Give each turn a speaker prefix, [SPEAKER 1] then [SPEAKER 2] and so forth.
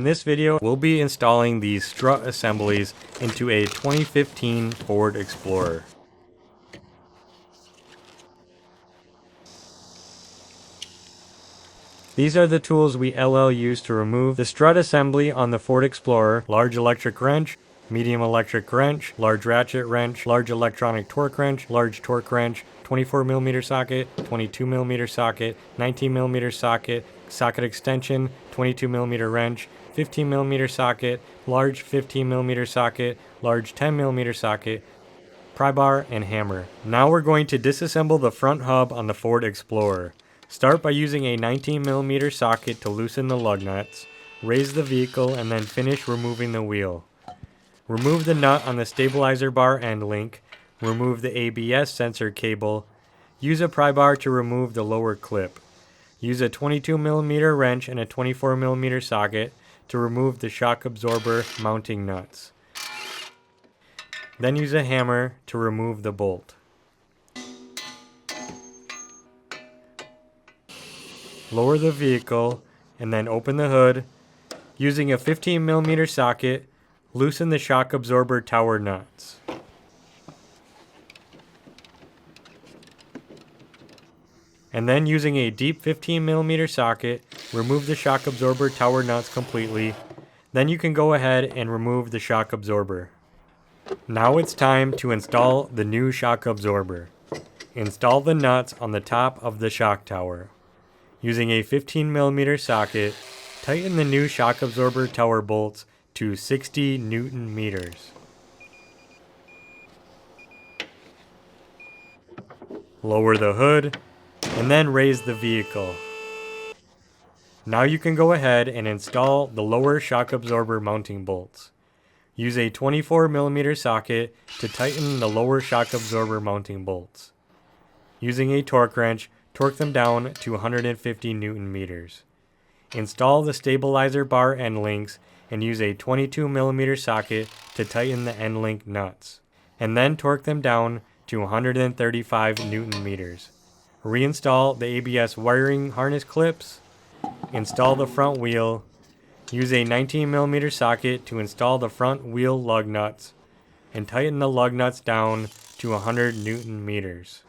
[SPEAKER 1] In this video, we'll be installing these strut assemblies into a 2015 Ford Explorer. These are the tools we LL used to remove the strut assembly on the Ford Explorer: large electric wrench, medium electric wrench, large ratchet wrench, large electronic torque wrench, large torque wrench, 24mm socket, 22mm socket, 19mm socket, socket extension, 22mm wrench, 15mm socket, large 15mm socket, large 10mm socket, pry bar, and hammer. Now we're going to disassemble the front hub on the Ford Explorer. Start by using a 19mm socket to loosen the lug nuts, raise the vehicle, and then finish removing the wheel. Remove the nut on the stabilizer bar end link, remove the ABS sensor cable, use a pry bar to remove the lower clip. Use a 22mm wrench and a 24mm socket to remove the shock absorber mounting nuts. Then use a hammer to remove the bolt. Lower the vehicle and then open the hood. Using a 15mm socket, loosen the shock absorber tower nuts. And then using a deep 15mm socket, remove the shock absorber tower nuts completely. Then you can go ahead and remove the shock absorber. Now it's time to install the new shock absorber. Install the nuts on the top of the shock tower. Using a 15mm socket, tighten the new shock absorber tower bolts to 60 Newton meters. Lower the hood, and then raise the vehicle. Now you can go ahead and install the lower shock absorber mounting bolts. Use a 24mm socket to tighten the lower shock absorber mounting bolts. Using a torque wrench, torque them down to 150 Newton meters. Install the stabilizer bar end links and use a 22mm socket to tighten the end link nuts, and then torque them down to 135 Newton meters. Reinstall the ABS wiring harness clips. Install the front wheel. Use a 19mm socket to install the front wheel lug nuts and tighten the lug nuts down to 100 Newton meters.